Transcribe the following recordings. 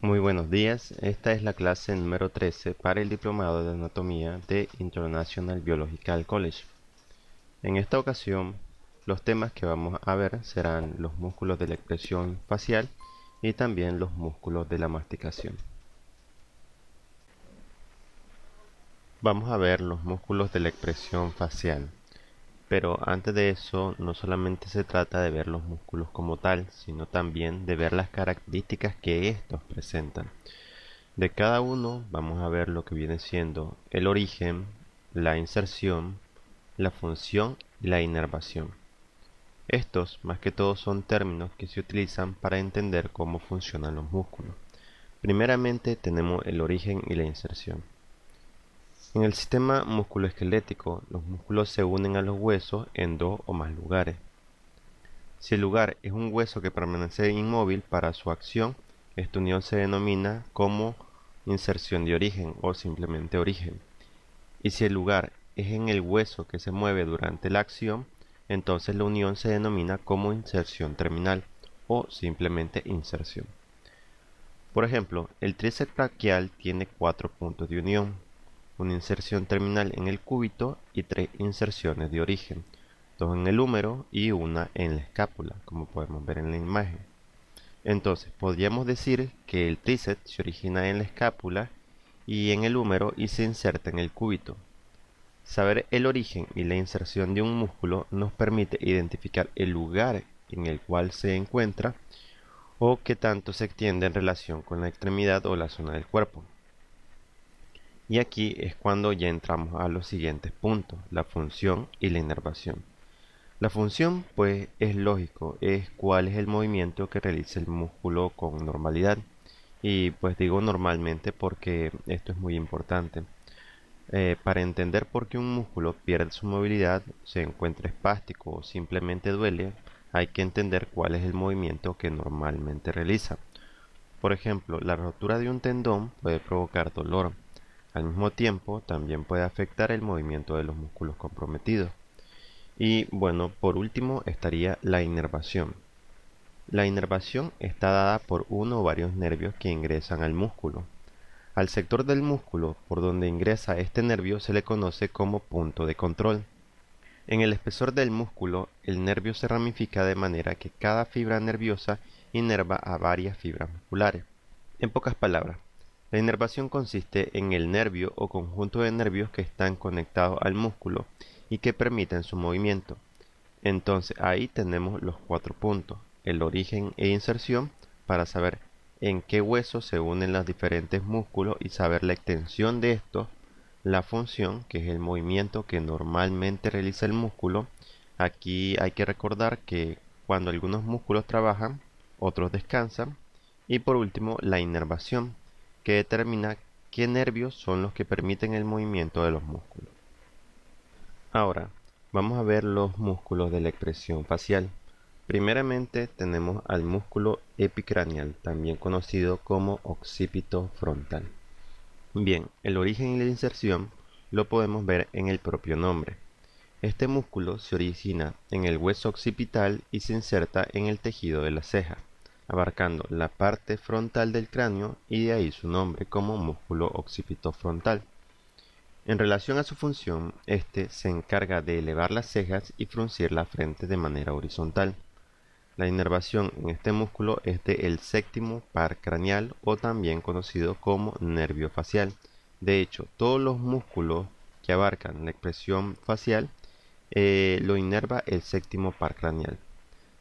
Muy buenos días, esta es la clase número 13 para el Diplomado de Anatomía de International Biological College. En esta ocasión, los temas que vamos a ver serán los músculos de la expresión facial y también los músculos de la masticación. Vamos a ver los músculos de la expresión facial, pero antes de eso no solamente se trata de ver los músculos como tal, sino también de ver las características que estos presentan. De cada uno vamos a ver lo que viene siendo el origen, la inserción, la función y la inervación. Estos, más que todo, son términos que se utilizan para entender cómo funcionan los músculos. Primeramente tenemos el origen y la inserción. En el sistema musculoesquelético, los músculos se unen a los huesos en dos o más lugares. Si el lugar es un hueso que permanece inmóvil para su acción, esta unión se denomina como inserción de origen o simplemente origen. Y si el lugar es en el hueso que se mueve durante la acción, entonces la unión se denomina como inserción terminal o simplemente inserción. Por ejemplo, el tríceps braquial tiene 4 puntos de unión, una inserción terminal en el cúbito y 3 inserciones de origen, 2 en el húmero y una en la escápula, como podemos ver en la imagen. Entonces, podríamos decir que el tríceps se origina en la escápula y en el húmero y se inserta en el cúbito. Saber el origen y la inserción de un músculo nos permite identificar el lugar en el cual se encuentra o qué tanto se extiende en relación con la extremidad o la zona del cuerpo. Y aquí es cuando ya entramos a los siguientes puntos, la función y la inervación. La función, pues, es lógico, es cuál es el movimiento que realiza el músculo con normalidad. Y pues digo normalmente porque esto es muy importante. Para entender por qué un músculo pierde su movilidad, se encuentra espástico o simplemente duele, hay que entender cuál es el movimiento que normalmente realiza. Por ejemplo, la rotura de un tendón puede provocar dolor. Al mismo tiempo, también puede afectar el movimiento de los músculos comprometidos. Y bueno, por último estaría la inervación. La inervación está dada por uno o varios nervios que ingresan al músculo. Al sector del músculo por donde ingresa este nervio se le conoce como punto de control. En el espesor del músculo, el nervio se ramifica de manera que cada fibra nerviosa inerva a varias fibras musculares. En pocas palabras, la inervación consiste en el nervio o conjunto de nervios que están conectados al músculo y que permiten su movimiento. Entonces ahí tenemos los 4 puntos, el origen e inserción, para saber en qué huesos se unen los diferentes músculos y saber la extensión de estos, la función, que es el movimiento que normalmente realiza el músculo. Aquí hay que recordar que cuando algunos músculos trabajan, otros descansan. Y por último, la inervación, que determina qué nervios son los que permiten el movimiento de los músculos. Ahora, vamos a ver los músculos de la expresión facial. Primeramente tenemos al músculo epicraneal, también conocido como occipito frontal. Bien, el origen y la inserción lo podemos ver en el propio nombre. Este músculo se origina en el hueso occipital y se inserta en el tejido de la ceja, abarcando la parte frontal del cráneo y de ahí su nombre como músculo occipitofrontal. En relación a su función, este se encarga de elevar las cejas y fruncir la frente de manera horizontal. La inervación en este músculo es del séptimo par craneal o también conocido como nervio facial. De hecho, todos los músculos que abarcan la expresión facial lo inerva el séptimo par craneal.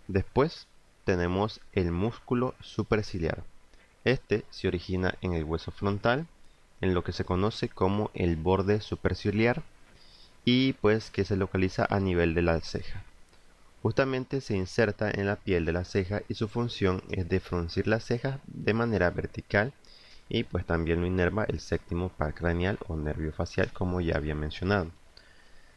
Después tenemos el músculo superciliar. Este se origina en el hueso frontal, en lo que se conoce como el borde superciliar y pues que se localiza a nivel de la ceja. Justamente se inserta en la piel de la ceja y su función es de fruncir las cejas de manera vertical y pues también lo inerva el séptimo par craneal o nervio facial como ya había mencionado.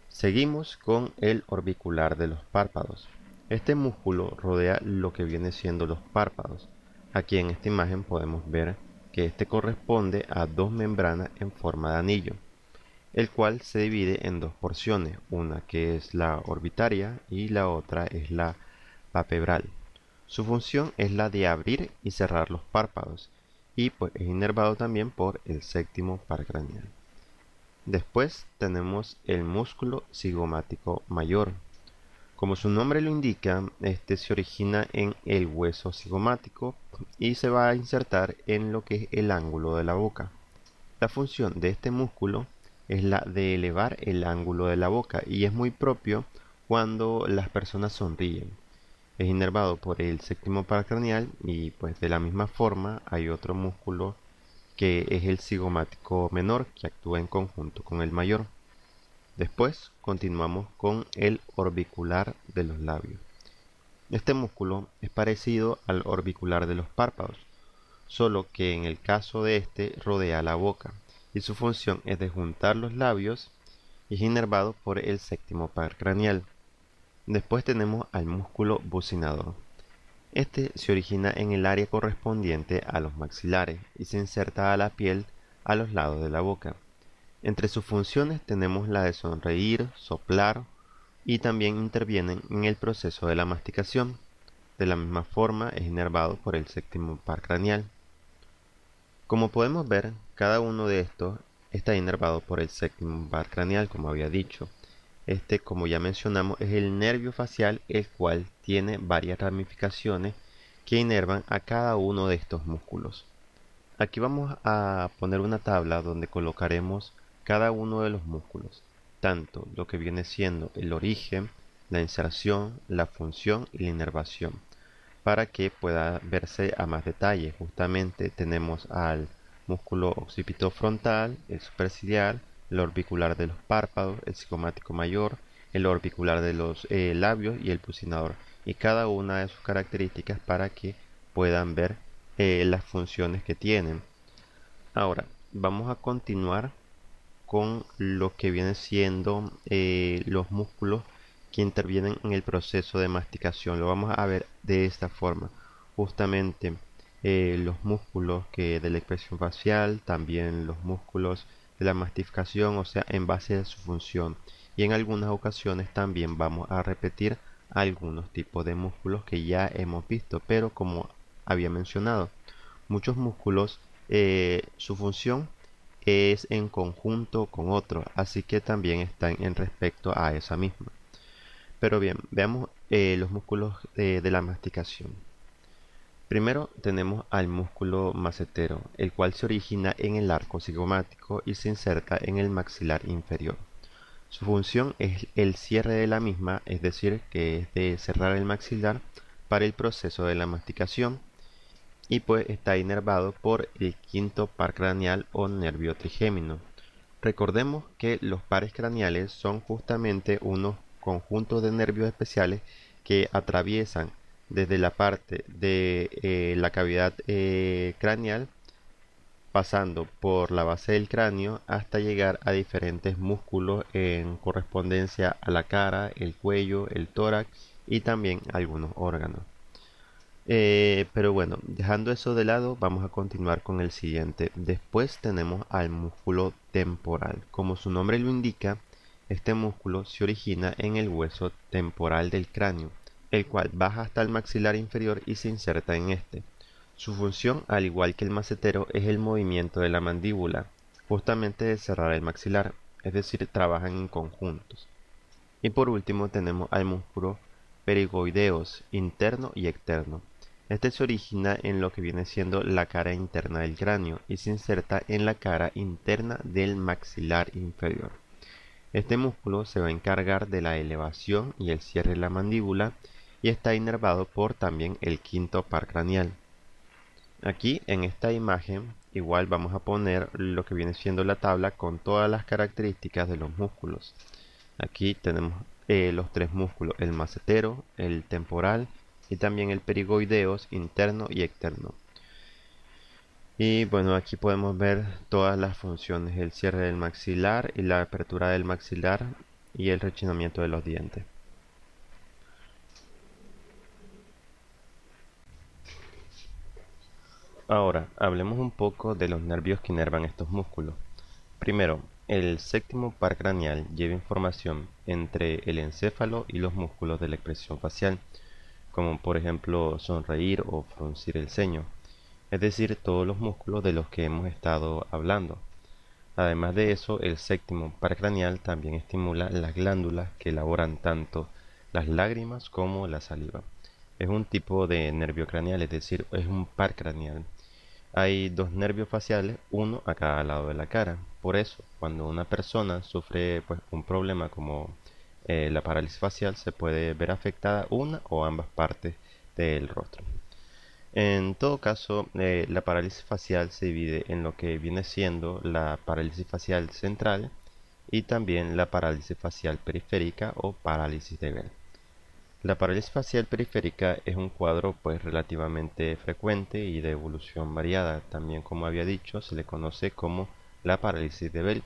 Seguimos con el orbicular de los párpados. Este músculo rodea lo que viene siendo los párpados. Aquí en esta imagen podemos ver que este corresponde a dos membranas en forma de anillo, el cual se divide en dos porciones, una que es la orbitaria y la otra es la palpebral. Su función es la de abrir y cerrar los párpados, y pues es inervado también por el séptimo par craneal. Después tenemos el músculo cigomático mayor. Como su nombre lo indica, este se origina en el hueso cigomático y se va a insertar en lo que es el ángulo de la boca. La función de este músculo es la de elevar el ángulo de la boca y es muy propio cuando las personas sonríen. Es inervado por el séptimo par craneal y pues de la misma forma hay otro músculo que es el cigomático menor que actúa en conjunto con el mayor. Después continuamos con el orbicular de los labios. Este músculo es parecido al orbicular de los párpados, solo que en el caso de este rodea la boca y su función es de juntar los labios y es inervado por el séptimo par craneal. Después tenemos al músculo bucinador. Este se origina en el área correspondiente a los maxilares y se inserta a la piel a los lados de la boca. Entre sus funciones tenemos la de sonreír, soplar y también intervienen en el proceso de la masticación. De la misma forma es inervado por el séptimo par craneal. Como podemos ver, cada uno de estos está inervado por el séptimo par craneal, como había dicho. Este, como ya mencionamos, es el nervio facial, el cual tiene varias ramificaciones que inervan a cada uno de estos músculos. Aquí vamos a poner una tabla donde colocaremos cada uno de los músculos, tanto lo que viene siendo el origen, la inserción, la función y la inervación, para que pueda verse a más detalle. Justamente tenemos al músculo occipito frontal, el superciliar, el orbicular de los párpados, el cigomático mayor, el orbicular de los labios y el bucinador, y cada una de sus características para que puedan ver las funciones que tienen. Ahora vamos a continuar con lo que viene siendo los músculos que intervienen en el proceso de masticación. Lo vamos a ver de esta forma. Justamente los músculos de la expresión facial, también los músculos de la masticación, o sea, en base a su función. Y en algunas ocasiones también vamos a repetir algunos tipos de músculos que ya hemos visto, pero como había mencionado, muchos músculos, su función es en conjunto con otros, así que también están en respecto a esa misma. Pero bien, veamos los músculos de la masticación. Primero tenemos al músculo macetero, el cual se origina en el arco cigomático y se inserta en el maxilar inferior. Su función es el cierre de la misma, es decir, que es de cerrar el maxilar para el proceso de la masticación, y pues está inervado por el quinto par craneal o nervio trigémino. Recordemos que los pares craneales son justamente unos conjuntos de nervios especiales que atraviesan desde la parte de la cavidad craneal, pasando por la base del cráneo hasta llegar a diferentes músculos en correspondencia a la cara, el cuello, el tórax y también algunos órganos. Pero bueno, dejando eso de lado, vamos a continuar con el siguiente. Después tenemos al músculo temporal. Como su nombre lo indica, este músculo se origina en el hueso temporal del cráneo, el cual baja hasta el maxilar inferior y se inserta en este. Su función, al igual que el macetero, es el movimiento de la mandíbula, justamente de cerrar el maxilar, es decir, trabajan en conjuntos. Y por último tenemos al músculo perigoideos, interno y externo. Este se origina en lo que viene siendo la cara interna del cráneo y se inserta en la cara interna del maxilar inferior. Este músculo se va a encargar de la elevación y el cierre de la mandíbula y está inervado por también el quinto par craneal. Aquí en esta imagen igual vamos a poner lo que viene siendo la tabla con todas las características de los músculos. Aquí tenemos los tres músculos, el macetero, el temporal y también el perigoideos interno y externo. Y bueno, aquí podemos ver todas las funciones, el cierre del maxilar y la apertura del maxilar y el rechinamiento de los dientes. Ahora, hablemos un poco de los nervios que inervan estos músculos. Primero, el séptimo par craneal lleva información entre el encéfalo y los músculos de la expresión facial, como por ejemplo sonreír o fruncir el ceño. es decir, todos los músculos de los que hemos estado hablando. Además de eso, el séptimo par craneal también estimula las glándulas que elaboran tanto las lágrimas como la saliva. Es un tipo de nervio craneal, es decir, es un par craneal. Hay dos nervios faciales, uno a cada lado de la cara. Por eso, cuando una persona sufre un problema como la parálisis facial, se puede ver afectada una o ambas partes del rostro. En todo caso, la parálisis facial se divide en lo que viene siendo la parálisis facial central y también la parálisis facial periférica o parálisis de Bell. La parálisis facial periférica es un cuadro relativamente frecuente y de evolución variada. También, como había dicho, se le conoce como la parálisis de Bell.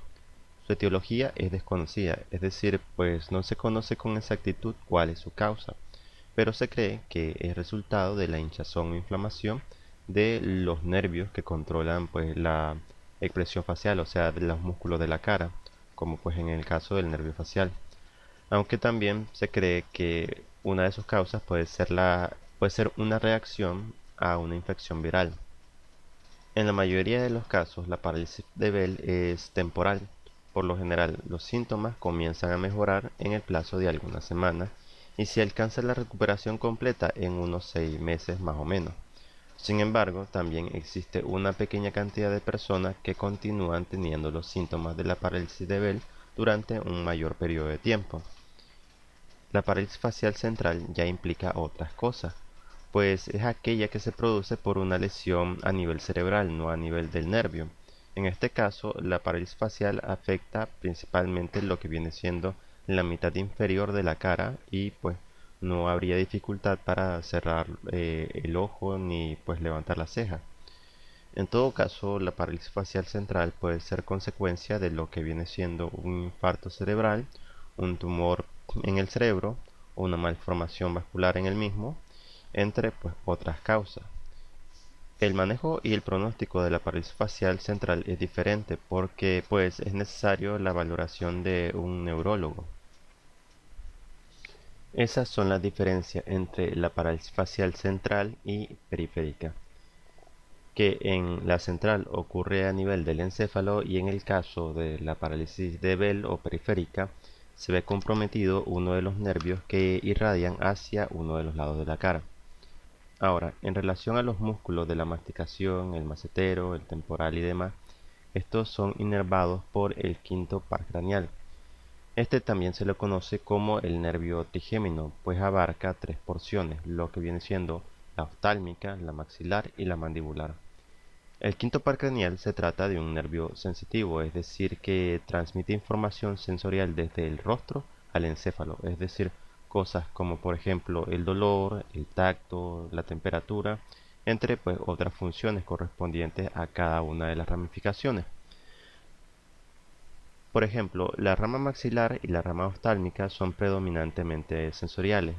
Su etiología es desconocida, es decir, pues no se conoce con exactitud cuál es su causa, pero se cree que es resultado de la hinchazón o inflamación de los nervios que controlan la expresión facial, o sea, de los músculos de la cara, como en el caso del nervio facial. Aunque también se cree que una de sus causas puede ser una reacción a una infección viral. En la mayoría de los casos, la parálisis de Bell es temporal. Por lo general, los síntomas comienzan a mejorar en el plazo de algunas semanas y se alcanza la recuperación completa en unos 6 meses más o menos. Sin embargo, también existe una pequeña cantidad de personas que continúan teniendo los síntomas de la parálisis de Bell durante un mayor periodo de tiempo. La parálisis facial central ya implica otras cosas, pues es aquella que se produce por una lesión a nivel cerebral, no a nivel del nervio. En este caso, la parálisis facial afecta principalmente lo que viene siendo la mitad inferior de la cara y no habría dificultad para cerrar el ojo ni levantar la ceja. En todo caso, la parálisis facial central puede ser consecuencia de lo que viene siendo un infarto cerebral, un tumor en el cerebro o una malformación vascular en el mismo, entre otras causas. El manejo y el pronóstico de la parálisis facial central es diferente porque es necesario la valoración de un neurólogo. Esas son las diferencias entre la parálisis facial central y periférica, que en la central ocurre a nivel del encéfalo y en el caso de la parálisis de Bell o periférica se ve comprometido uno de los nervios que irradian hacia uno de los lados de la cara. Ahora, en relación a los músculos de la masticación, el macetero, el temporal y demás, estos son inervados por el quinto par craneal. Este también se lo conoce como el nervio trigémino, pues abarca tres porciones, lo que viene siendo la oftálmica, la maxilar y la mandibular. El quinto par craneal se trata de un nervio sensitivo, es decir, que transmite información sensorial desde el rostro al encéfalo, es decir, cosas como por ejemplo el dolor, el tacto, la temperatura, entre otras funciones correspondientes a cada una de las ramificaciones. Por ejemplo, la rama maxilar y la rama oftálmica son predominantemente sensoriales,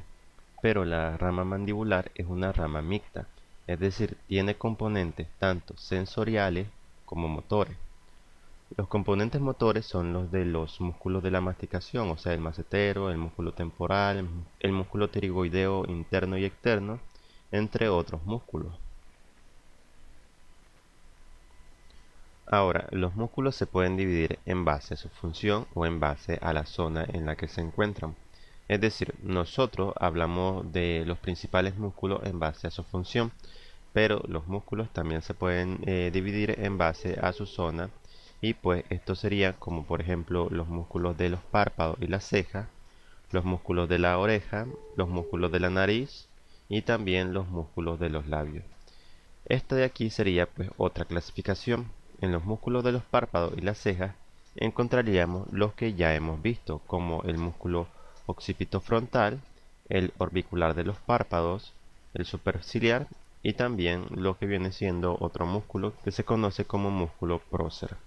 pero la rama mandibular es una rama mixta, es decir, tiene componentes tanto sensoriales como motores. Los componentes motores son los de los músculos de la masticación, o sea, el macetero, el músculo temporal, el músculo pterigoideo interno y externo, entre otros músculos. Ahora, los músculos se pueden dividir en base a su función o en base a la zona en la que se encuentran. Es decir, nosotros hablamos de los principales músculos en base a su función, pero los músculos también se pueden dividir en base a su zona y esto sería como por ejemplo los músculos de los párpados y las cejas, los músculos de la oreja, los músculos de la nariz y también los músculos de los labios. Esta de aquí sería otra clasificación. En los músculos de los párpados y las cejas encontraríamos los que ya hemos visto, como el músculo occipito frontal, el orbicular de los párpados, el superciliar y también lo que viene siendo otro músculo que se conoce como músculo prócer.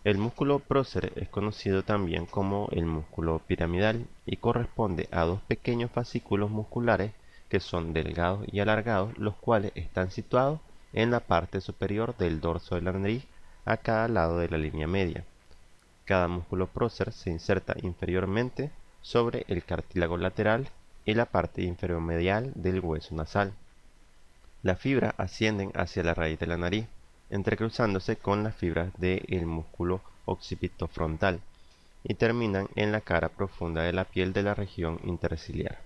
El músculo prócer es conocido también como el músculo piramidal y corresponde a dos pequeños fascículos musculares que son delgados y alargados, los cuales están situados en la parte superior del dorso de la nariz a cada lado de la línea media. Cada músculo prócer se inserta inferiormente sobre el cartílago lateral y la parte inferior medial del hueso nasal. Las fibras ascienden hacia la raíz de la nariz, entrecruzándose con las fibras del músculo occipitofrontal y terminan en la cara profunda de la piel de la región interciliar.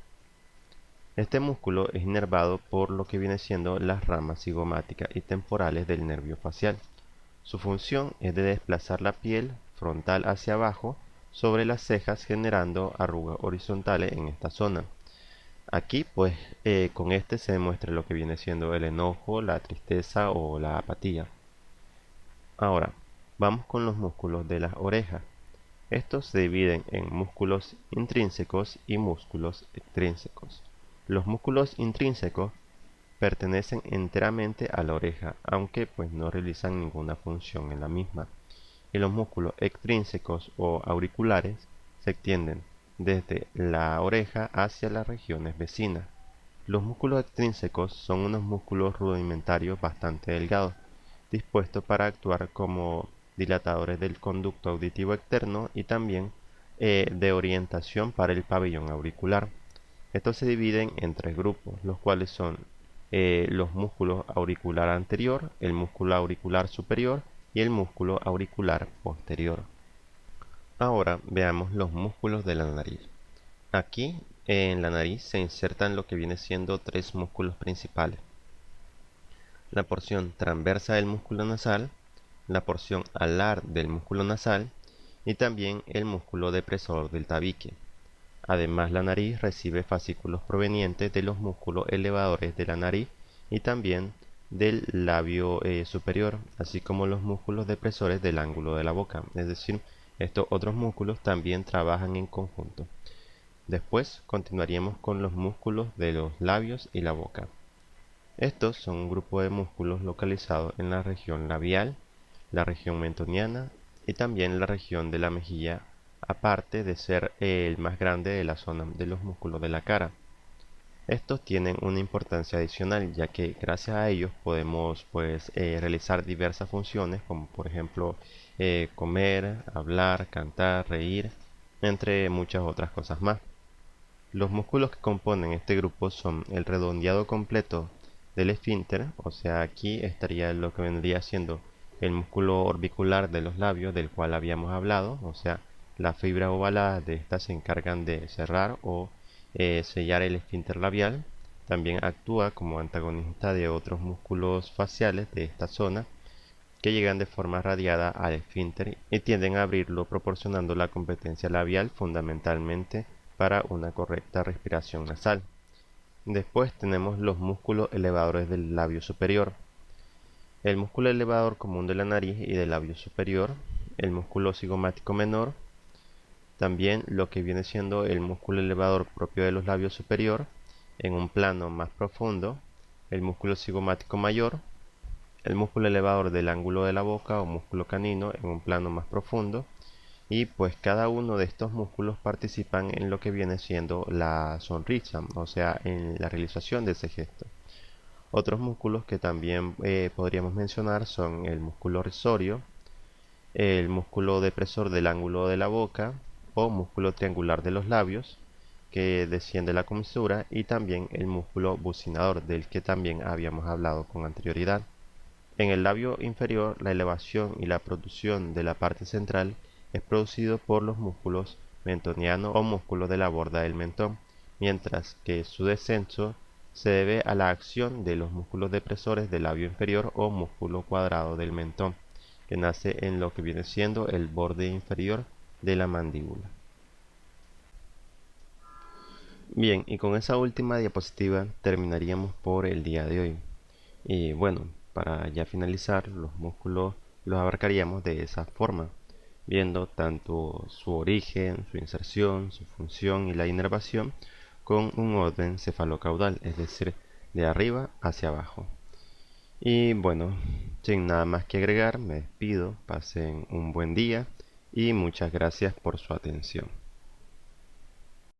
Este músculo es inervado por lo que viene siendo las ramas cigomáticas y temporales del nervio facial. Su función es de desplazar la piel frontal hacia abajo sobre las cejas, generando arrugas horizontales en esta zona. Aquí pues con este se demuestra lo que viene siendo el enojo, la tristeza o la apatía. Ahora, vamos con los músculos de las orejas. Estos se dividen en músculos intrínsecos y músculos extrínsecos. Los músculos intrínsecos pertenecen enteramente a la oreja, aunque pues no realizan ninguna función en la misma. Y los músculos extrínsecos o auriculares se extienden desde la oreja hacia las regiones vecinas. Los músculos extrínsecos son unos músculos rudimentarios bastante delgados, dispuestos para actuar como dilatadores del conducto auditivo externo y también de orientación para el pabellón auricular. Estos se dividen en tres grupos, los cuales son los músculos auricular anterior, el músculo auricular superior y el músculo auricular posterior. Ahora veamos los músculos de la nariz. Aquí en la nariz se insertan lo que viene siendo tres músculos principales: la porción transversa del músculo nasal, la porción alar del músculo nasal y también el músculo depresor del tabique. Además, la nariz recibe fascículos provenientes de los músculos elevadores de la nariz y también del labio superior, así como los músculos depresores del ángulo de la boca. Es decir, estos otros músculos también trabajan en conjunto. Después continuaríamos con los músculos de los labios y la boca. Estos son un grupo de músculos localizados en la región labial, la región mentoniana y también la región de la mejilla, aparte de ser el más grande de la zona de los músculos de la cara. Estos tienen una importancia adicional, ya que gracias a ellos podemos realizar diversas funciones, como por ejemplo comer, hablar, cantar, reír, entre muchas otras cosas más. Los músculos que componen este grupo son el redondeado completo del esfínter, o sea, aquí estaría lo que vendría siendo el músculo orbicular de los labios, del cual habíamos hablado, o sea, las fibras ovaladas de estas se encargan de cerrar o sellar el esfínter labial. También actúa como antagonista de otros músculos faciales de esta zona que llegan de forma radiada al esfínter y tienden a abrirlo, proporcionando la competencia labial fundamentalmente para una correcta respiración nasal. Después tenemos los músculos elevadores del labio superior. El músculo elevador común de la nariz y del labio superior, el músculo cigomático menor, también lo que viene siendo el músculo elevador propio de los labios superior en un plano más profundo, el músculo cigomático mayor, el músculo elevador del ángulo de la boca o músculo canino en un plano más profundo, y pues cada uno de estos músculos participan en lo que viene siendo la sonrisa, o sea, en la realización de ese gesto. Otros músculos que también podríamos mencionar son el músculo risorio, el músculo depresor del ángulo de la boca o músculo triangular de los labios que desciende la comisura, y también el músculo bucinador, del que también habíamos hablado con anterioridad. En el labio inferior, la elevación y la producción de la parte central es producido por los músculos mentonianos o músculos de la borda del mentón, mientras que su descenso se debe a la acción de los músculos depresores del labio inferior o músculo cuadrado del mentón, que nace en lo que viene siendo el borde inferior de la mandíbula. Bien, y con esa última diapositiva terminaríamos por el día de hoy. Y bueno, para ya finalizar, los músculos los abarcaríamos de esa forma, viendo tanto su origen, su inserción, su función y la inervación con un orden cefalocaudal, es decir, de arriba hacia abajo. Y bueno, sin nada más que agregar, me despido, pasen un buen día y muchas gracias por su atención.